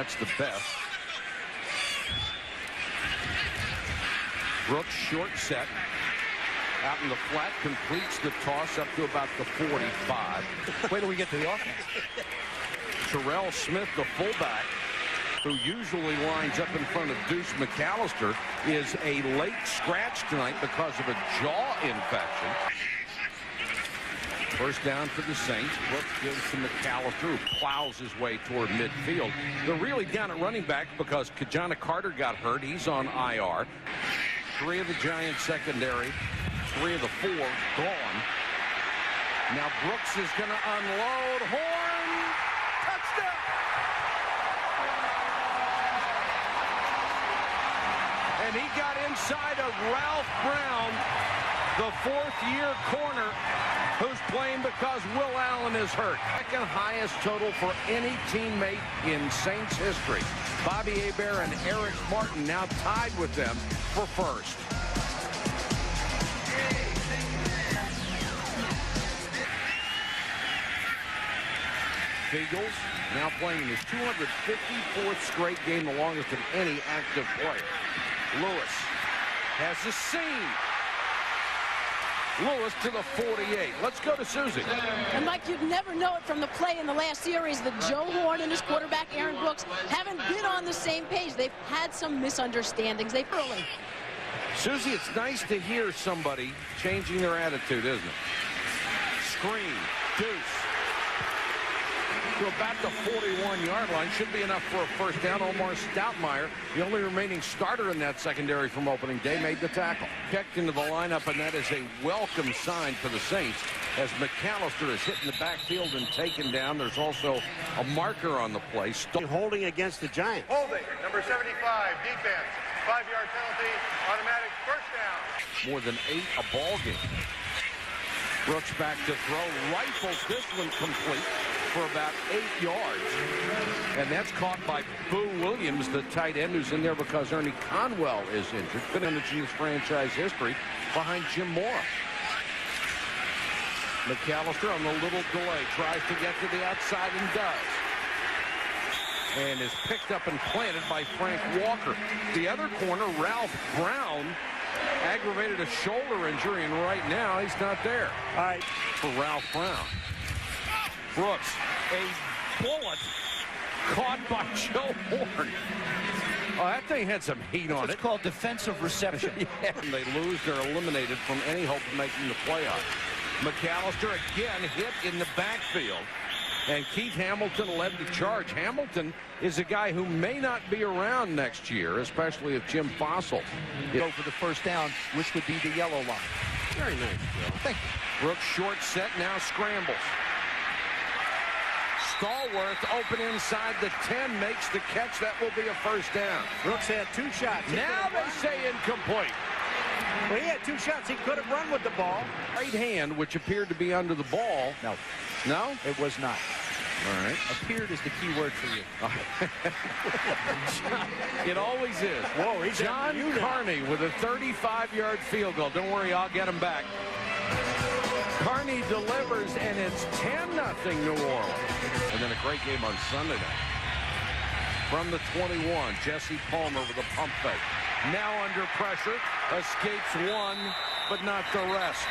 that's the best. Brooks short set. Out in the flat, completes the toss up to about the 45. Wait till we get to the offense. Terrell Smith, the fullback, who usually lines up in front of Deuce McAllister, is a late scratch tonight because of a jaw infection. First down for the Saints. Brooks gives to McAllister, who plows his way toward midfield. They're really down at running back because Kajana Carter got hurt. He's on IR. 3 of the Giants secondary, 3 of the 4 gone. Now Brooks is going to unload. Horn, touchdown! And he got inside of Ralph Brown, the 4th-year corner, who's playing because Will Allen is hurt. Second highest total for any teammate in Saints history. Bobby Hebert and Eric Martin now tied with them for first. Eagles now playing in his 254th straight game, the longest of any active player. Lewis has the seam. Lewis to the 48. Let's go to Susie. And Mike, you'd never know it from the play in the last series that Joe Horn and his quarterback Aaron Brooks haven't been on the same page. They've had some misunderstandings. They've early. Susie, it's nice to hear somebody changing their attitude, isn't it? Screen, Deuce. To about the 41-yard line. Should be enough for a first down. Omar Stoutmeyer, the only remaining starter in that secondary from opening day, made the tackle. Checked into the lineup, and that is a welcome sign for the Saints as McAllister is hit in the backfield and taken down. There's also a marker on the play. Holding against the Giants. Holding, number 75, defense. 5-yard penalty, automatic first down. More than 8 a ball game. Brooks back to throw, rifles this one complete for about 8 yards. And that's caught by Boo Williams, the tight end, who's in there because Ernie Conwell is injured. Been in the Chiefs franchise history behind Jim Mora. McAllister on the little delay, tries to get to the outside and does. And is picked up and planted by Frank Walker. The other corner, Ralph Brown, aggravated a shoulder injury, and right now he's not there. All right. For Ralph Brown. Brooks, a bullet caught by Joe Horn. Oh, that thing had some heat on it. It's called defensive reception. Yeah. And they lose, they're eliminated from any hope of making the playoffs. McAllister again hit in the backfield. And Keith Hamilton led the charge. Hamilton is a guy who may not be around next year, especially if Jim Fossil Go for the first down, which would be the yellow line. Very nice, Joe. Thank you. Brooks short set, now scrambles. Stallworth open inside the 10, makes the catch. That will be a first down. Brooks had 2 shots. Now they say incomplete. Well, he had 2 shots. He could have run with the ball. Right hand, which appeared to be under the ball. No. No? It was not. All right. Appeared is the key word for you. It always is. Whoa, he's John Carney with a 35-yard field goal. Don't worry, I'll get him back. Carney delivers, and it's 10-0 New Orleans. And then a great game on Sunday night. From the 21, Jesse Palmer with a pump fake. Now under pressure, escapes one, but not the rest.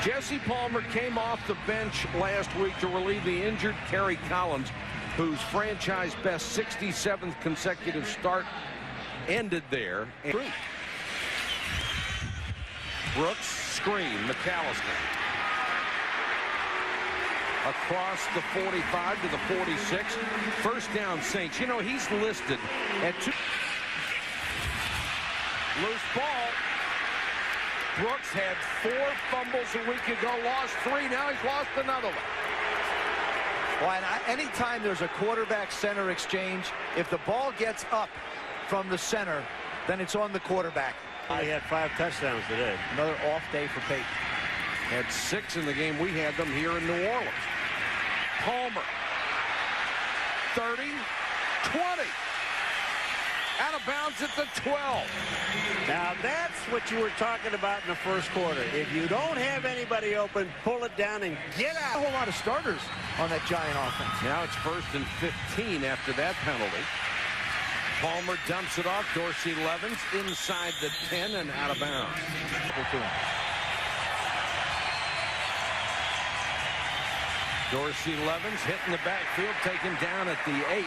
Jesse Palmer came off the bench last week to relieve the injured Terry Collins, whose franchise best 67th consecutive start ended there. Brooks, screen, McAllister. Across the 45 to the 46. First down, Saints. You know, he's listed at 2. Loose ball. Brooks had 4 fumbles a week ago, lost 3. Now he's lost another one. Well, and anytime there's a quarterback-center exchange, if the ball gets up from the center, then it's on the quarterback. He had 5 touchdowns today. Another off day for Peyton. Had 6 in the game we had them here in New Orleans. Palmer. 30, 20. Out of bounds at the 12. Now that's what you were talking about in the first quarter. If you don't have anybody open, pull it down and get out. A whole lot of starters on that Giant offense. Now it's 1st and 15 after that penalty. Palmer dumps it off. Dorsey Levens inside the 10 and out of bounds. Dorsey Levens hitting the backfield, taken down at the 8.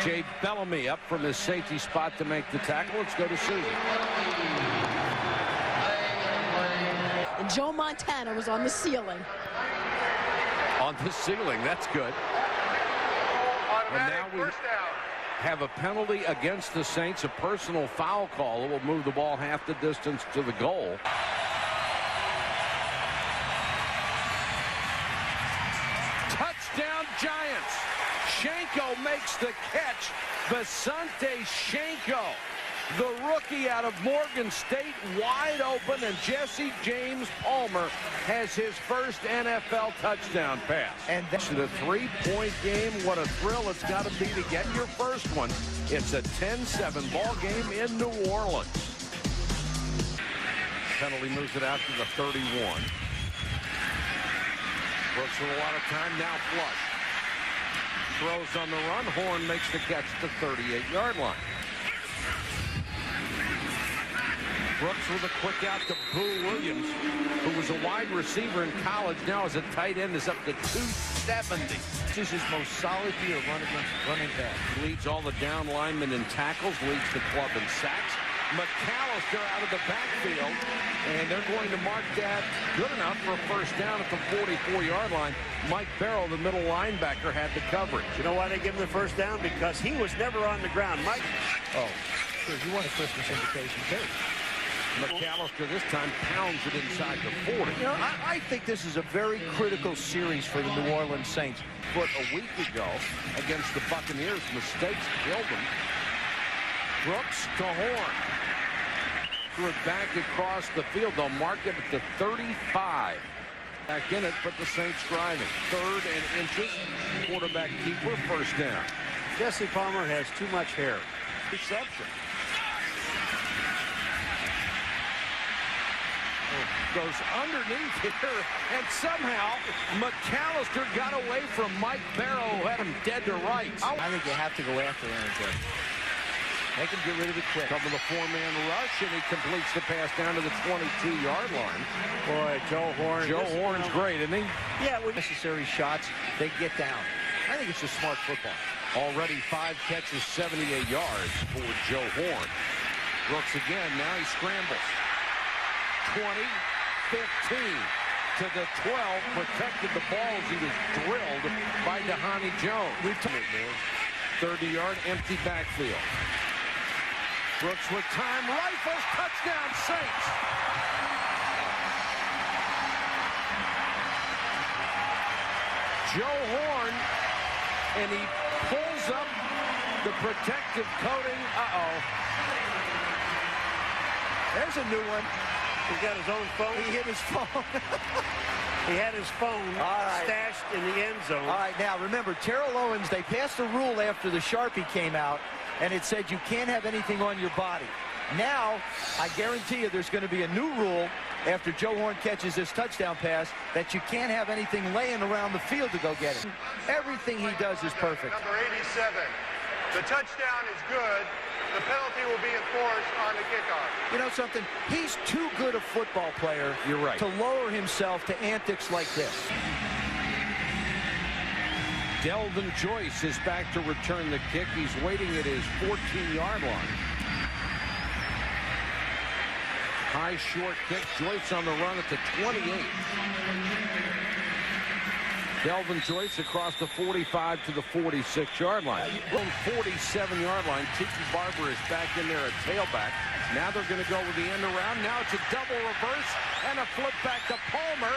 Jay Bellamy up from his safety spot to make the tackle. Let's go to Susie. And Joe Montana was on the ceiling. On the ceiling, that's good. And now we First down. have a penalty against the Saints, a personal foul call that will move the ball half the distance to the goal. Touchdown Giants. Shenko makes the catch. Visante Shenko, the rookie out of Morgan State, wide open, and Jesse James Palmer has his first NFL touchdown pass. And that's the 3-point game. What a thrill it's got to be to get your first one. It's a 10-7 ball game in New Orleans. Penalty moves it out to the 31. Brooks with a lot of time, now flush. Throws on the run. Horn makes the catch to the 38-yard line. Brooks with a quick out to Boo Williams, who was a wide receiver in college, now as a tight end, is up to 270. this is his most solid year running back. Leads all the down linemen in tackles, leads the club in sacks. McAllister out of the backfield, and they're going to mark that good enough for a first down at the 44-yard line. Mike Barrow, the middle linebacker, had the coverage. You know why they give him the first down? Because he was never on the ground. Mike. Oh, sure, you want a Christmas invitation, too. McAllister this time pounds it inside the 40. You know, I think this is a very critical series for the New Orleans Saints. But a week ago against the Buccaneers, mistakes killed them. Brooks to Horn. Threw it back across the field. They'll mark it at the 35. Back in it, but the Saints driving. 3rd and inches. Quarterback keeper, first down. Jesse Palmer has too much hair. Reception. Goes underneath here, and somehow McAllister got away from Mike Barrow, who had him dead to rights. I think you have to go after Aaron Judge. Make him get rid of it quick. Couple of 4-man rush, and he completes the pass down to the 22-yard line. Boy, Joe Horn. Joe Horn's great, isn't he? Yeah, Necessary shots, they get down. I think it's just smart football. Already 5 catches, 78 yards for Joe Horn. Brooks again, now he scrambles. 20, 15 to the 12, protected the ball as he was drilled by Dhani Jones. 30-yard empty backfield. Brooks with time, rifles, touchdown Saints. Joe Horn, and he pulls up the protective coating. There's a new one. He's got his own phone. He hit his phone. He had his phone stashed in the end zone. All right, now remember, Terrell Owens, they passed a rule after the Sharpie came out, and it said you can't have anything on your body. Now, I guarantee you there's going to be a new rule after Joe Horn catches this touchdown pass that you can't have anything laying around the field to go get it. Everything he does is perfect. Number 87. The touchdown is good. The penalty will be enforced on the kickoff. You know something? He's too good a football player You're right. to lower himself to antics like this. Delvin Joyce is back to return the kick. He's waiting at his 14-yard line. High short kick. Joyce on the run at the 28. Delvin Joyce across the 45 to the 46-yard line. 47-yard line. Tiki Barber is back in there at tailback. Now they're going to go with the end around. Now it's a double reverse and a flip back to Palmer.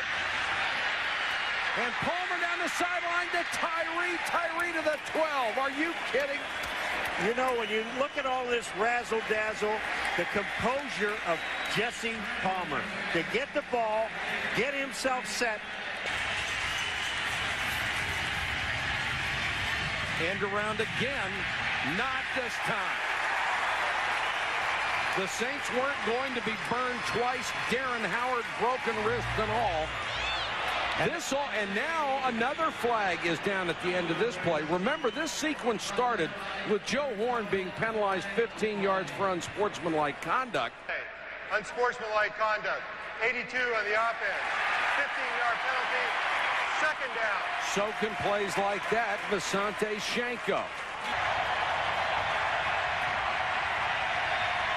And Palmer down the sideline to Tyree. Tyree to the 12. Are you kidding? You know, when you look at all this razzle-dazzle, the composure of Jesse Palmer to get the ball, get himself set. End around again. Not this time. The Saints weren't going to be burned twice. Darren Howard, broken wrist and all. And now another flag is down at the end of this play. Remember, this sequence started with Joe Horn being penalized 15 yards for unsportsmanlike conduct. Unsportsmanlike conduct. 82 on the offense. 15-yard penalty. Second down. So can plays like that, Visanthe Shiancoe.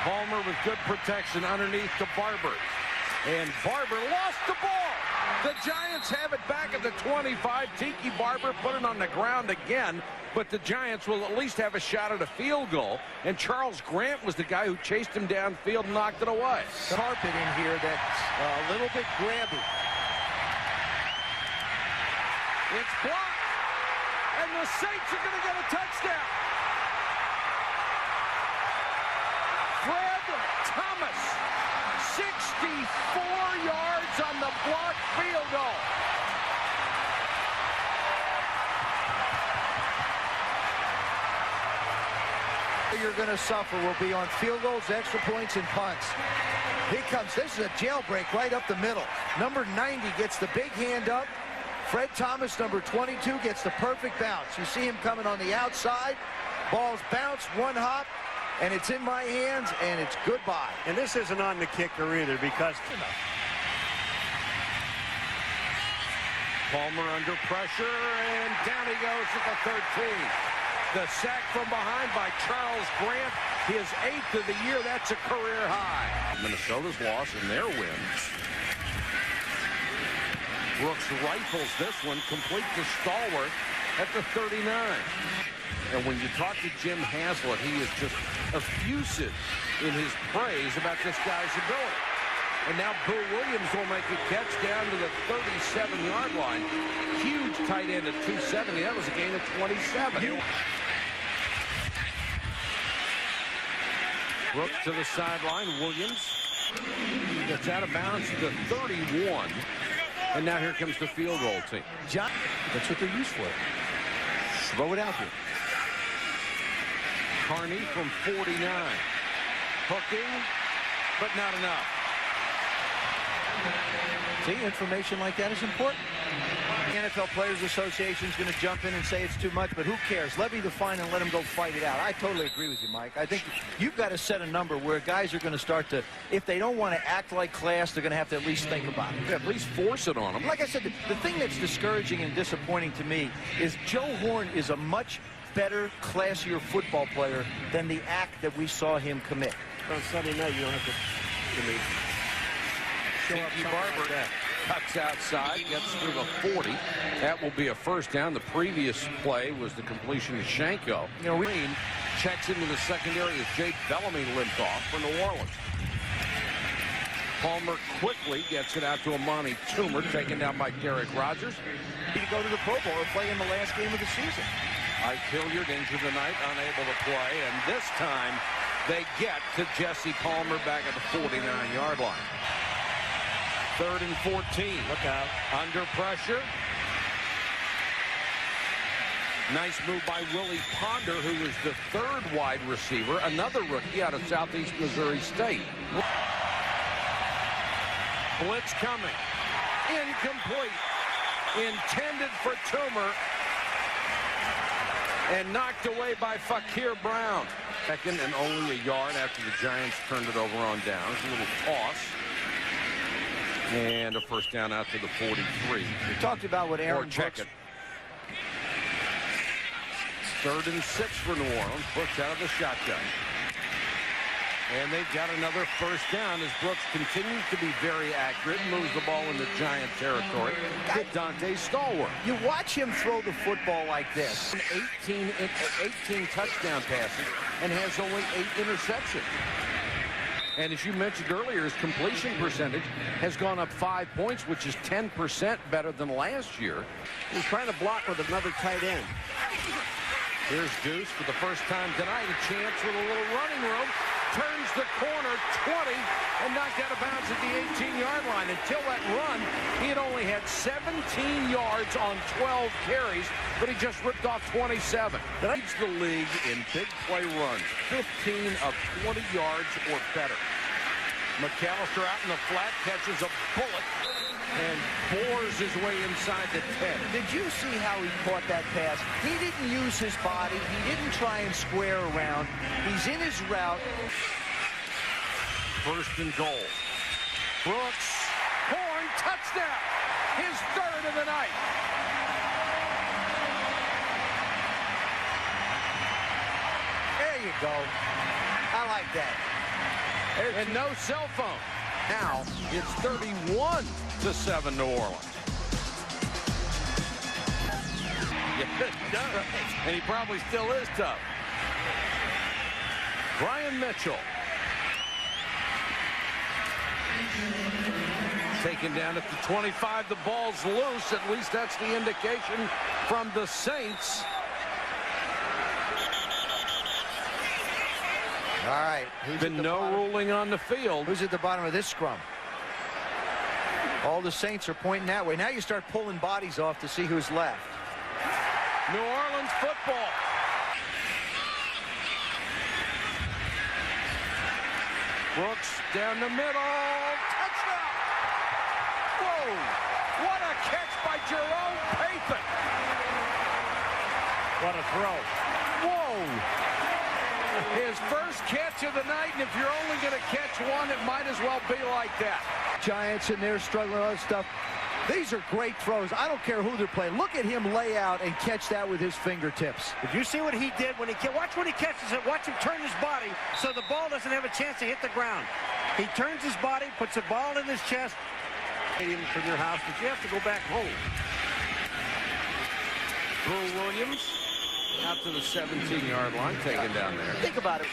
Palmer with good protection underneath to Barber. And Barber lost the ball. The Giants have it back at the 25. Tiki Barber put it on the ground again, but the Giants will at least have a shot at a field goal. And Charles Grant was the guy who chased him downfield and knocked it away. Carpet in here that's a little bit grabby. It's blocked, and the Saints are going to get a touchdown. Fred Thomas, 64 yards on the blocked field goal. You're going to suffer will be on field goals, extra points, and punts. Here comes. This is a jailbreak right up the middle. Number 90 gets the big hand up. Fred Thomas, number 22, gets the perfect bounce. You see him coming on the outside. Ball's bounced, one hop, and it's in my hands, and it's goodbye. And this isn't on the kicker either because Palmer under pressure, and down he goes at the 13. The sack from behind by Charles Grant, his 8th of the year. That's a career high. Minnesota's loss in their win. Brooks rifles this one, complete to Stallworth at the 39. And when you talk to Jim Haslett, he is just effusive in his praise about this guy's ability. And now Boo Williams will make a catch down to the 37-yard line. Huge tight end at 270. That was a gain of 27. Brooks to the sideline. Williams gets out of bounds to the 31. And now here comes the field goal team. John, that's what they're used for. Throw it out here. Carney from 49. Hooking, but not enough. See, information like that is important. The NFL Players Association is going to jump in and say it's too much, but who cares? Levy the fine and let them go fight it out. I totally agree with you, Mike. I think you've got to set a number where guys are going to start to, if they don't want to act like class, they're going to have to at least think about it. At least force it on them. Like I said, the thing that's discouraging and disappointing to me is Joe Horn is a much better, classier football player than the act that we saw him commit. on Sunday night you don't have to show up. Tiki Barber cuts outside, gets through the 40. That will be a first down. The previous play was the completion to Shiancoe. You know, Green checks into the secondary as Jake Bellamy limped off for New Orleans. Palmer quickly gets it out to Amani Toomer, taken down by Derek Rogers. To go to the Pro Bowl or play in the last game of the season. Ike Hilliard injured tonight, unable to play, and this time they get to Jesse Palmer back at the 49-yard line. 3rd and 14. Look out. Under pressure. Nice move by Willie Ponder, who is the 3rd wide receiver, another rookie out of Southeast Missouri State. Blitz coming. Incomplete. Intended for Toomer. And knocked away by Fakir Brown. Second and only a yard after the Giants turned it over on downs. A little toss. And a first down out to the 43. We talked about what Aaron check Brooks... it. 3rd and 6 for New Orleans. Brooks out of the shotgun. And they've got another first down as Brooks continues to be very accurate, moves the ball into Giant territory. Hit Dante Stallworth. You watch him throw the football like this. 18 touchdown passes and has only 8 interceptions. And as you mentioned earlier, his completion percentage has gone up 5 points, which is 10% better than last year. He's trying to block with another tight end. Here's Deuce for the first time tonight. A chance with a little running room. turns the corner, 20, and knocked out of bounds at the 18-yard line. Until that run, he had only had 17 yards on 12 carries, but he just ripped off 27. That leads the league in big play runs, 15 of 20 yards or better. McAllister out in the flat, catches a bullet and bores his way inside the 10. Did you see how he caught that pass? He didn't use his body. He didn't try and square around. He's in his route. First and goal. Brooks, Horn, touchdown. His third of the night. There you go. I like that. And no cell phone. Now it's 31-7 New Orleans. Yeah, and he probably still is tough. Brian Mitchell. Taken down at the 25. The ball's loose. At least that's the indication from the Saints. All right. Been no ruling on the field. Who's at the bottom of this scrum? All the Saints are pointing that way. Now you start pulling bodies off to see who's left. New Orleans football. Brooks down the middle. Touchdown! Whoa! What a catch by Jerome Pathan. What a throw. Whoa! His first catch of the night, and if you're only going to catch one, it might as well be like that. Giants in there struggling with other stuff. These are great throws. I don't care who they're playing. Look at him lay out and catch that with his fingertips. Did you see what he did when he watch when he catches it? Watch him turn his body so the ball doesn't have a chance to hit the ground. He turns his body, puts the ball in his chest. From your house, but you have to go back home. Drew Williams out to the 17-yard line, taken down there. Think about it.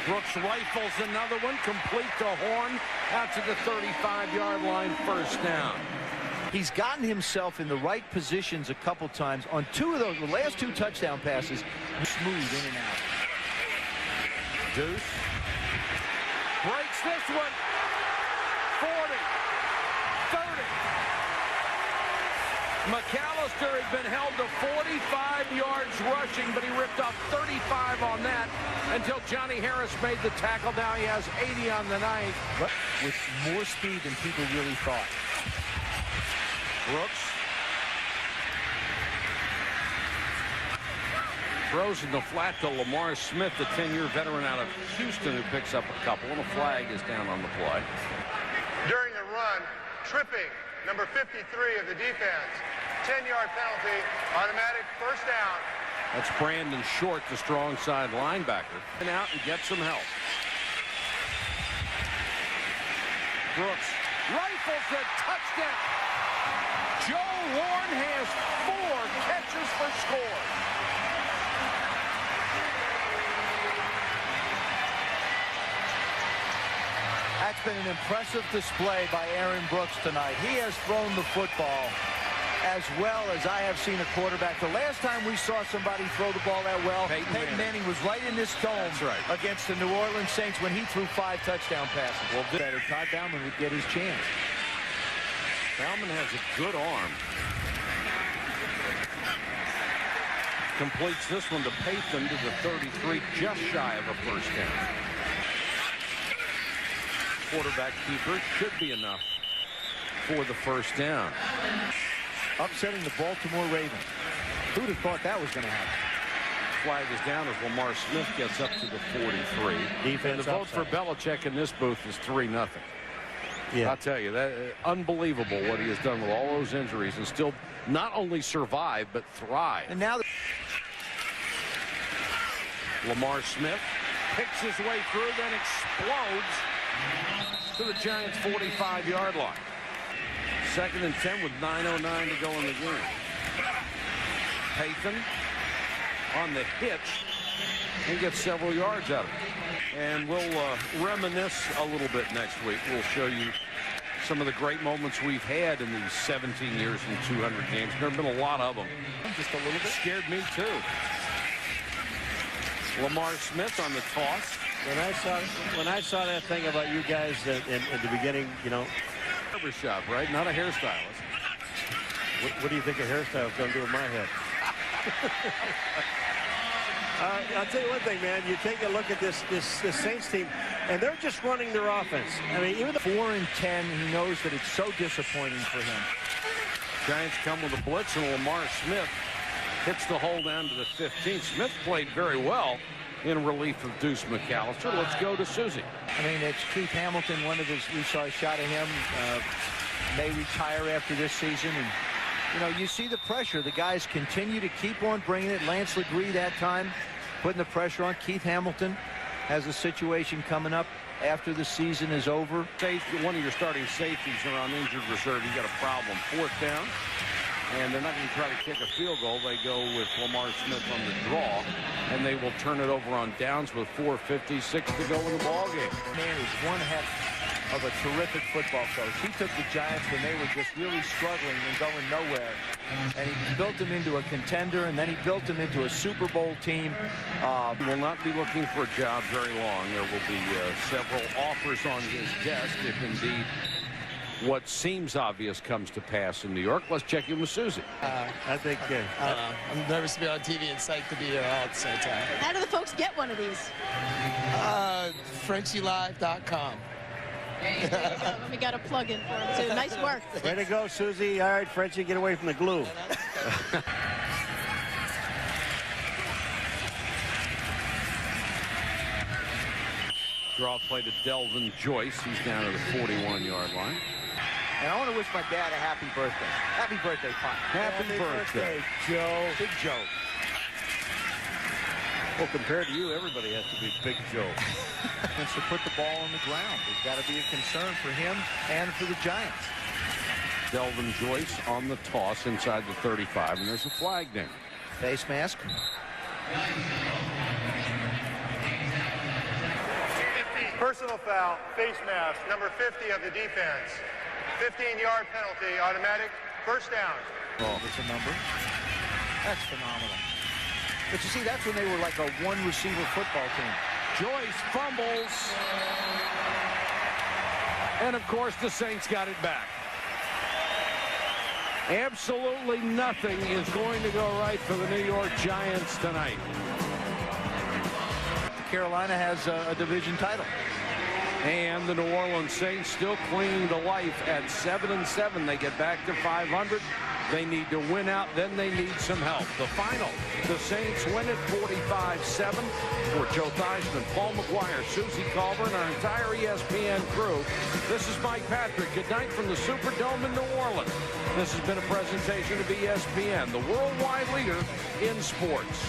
Brooks rifles another one, complete to Horn, out to the 35-yard line, first down. He's gotten himself in the right positions a couple times. On two of those, the last two touchdown passes, smooth in and out. Deuce breaks this one. 40, 30. McAllister had been held to 45 yards rushing, but he ripped off 35 on that until Johnny Harris made the tackle. Now he has 80 on the night. With more speed than people really thought. Brooks throws in the flat to Lamar Smith, the 10-year veteran out of Houston, who picks up a couple, and a flag is down on the play. During the run, tripping, number 53 of the defense. 10-yard penalty, automatic first down. That's Brandon Short, the strong side linebacker. And out and get some help. Brooks rifles the touchdown. Joe Horn has 4 catches for score. That's been an impressive display by Aaron Brooks tonight. He has thrown the football as well as I have seen a quarterback. The last time we saw somebody throw the ball that well, Peyton Manning was right in this dome against the New Orleans Saints when he threw 5 touchdown passes. Well, better Todd Bauman would get his chance. Bauman has a good arm. Completes this one to Pathan to the 33, just shy of a first down. Quarterback keeper should be enough for the first down. Upsetting the Baltimore Ravens. Who'd have thought that was going to happen? Flag is down as Lamar Smith gets up to the 43. And the vote for Belichick in this booth is 3-0. Yeah. I'll tell you, that unbelievable what he has done with all those injuries and still not only survive but thrive. And now Lamar Smith picks his way through, then explodes to the Giants' 45-yard line. 2nd and 10 with 9:09 to go in the game. Pathan on the hitch and gets several yards out of it. And we'll reminisce a little bit next week. We'll show you some of the great moments we've had in these 17 years and 200 games. There have been a lot of them. just a little bit. Scared me too. Lamar Smith on the toss. When I saw that thing about you guys in the beginning, you know, Barbershop, right? Not a hairstylist. what do you think a hairstyle is going to do in my head? I'll tell you one thing, man. You take a look at this Saints team, and they're just running their offense. I mean, even the 4 and 10, he knows that it's so disappointing for him. Giants come with a blitz, and Lamar Smith hits the hole down to the 15. Smith played very well in relief of Deuce McAllister. Let's go to Susie. I mean, it's Keith Hamilton, one of his, we saw a shot of him, may retire after this season. And, you know, you see the pressure. The guys continue to keep on bringing it. Lance LeGree that time putting the pressure on. Keith Hamilton has a situation coming up after the season is over. One of your starting safeties are on injured reserve. You got a problem. 4th down. And they're not going to try to kick a field goal. They go with Lamar Smith on the draw, and they will turn it over on downs with 4:56 to go in the ball game. Man is one heck of a terrific football coach. He took the Giants when they were just really struggling and going nowhere, and he built them into a contender, and then he built them into a Super Bowl team. He will not be looking for a job very long. There will be several offers on his desk if indeed what seems obvious comes to pass in New York. Let's check in with Susie. I think I'm nervous to be on TV and psyched to be here all at the same time. How do the folks get one of these? FrenchieLive.com. We got a plug in for him too. Nice work. way to go, Susie. All right, Frenchie, get away from the glue. Draw play to Delvin Joyce. He's down to the 41-yard line. And I want to wish my dad a happy birthday. Happy birthday, Pop. Happy birthday, Joe. Big Joe. Well, compared to you, everybody has to be Big Joe. Wants to put the ball on the ground. There's got to be a concern for him and for the Giants. Delvin Joyce on the toss inside the 35, and there's a flag there. Face mask. Personal foul, face mask, number 50 of the defense. 15-yard penalty, automatic, first down. Oh, that's a number. That's phenomenal. But you see, that's when they were like a one-receiver football team. Joyce fumbles. And, of course, the Saints got it back. Absolutely nothing is going to go right for the New York Giants tonight. Carolina has a division title. And the New Orleans Saints still clinging to life at 7-7. They get back to 500. They need to win out. Then they need some help. The final, the Saints win it 45-7. For Joe Theismann, Paul McGuire, Susie Colbert, and our entire ESPN crew, this is Mike Patrick. Good night from the Superdome in New Orleans. This has been a presentation of ESPN, the worldwide leader in sports.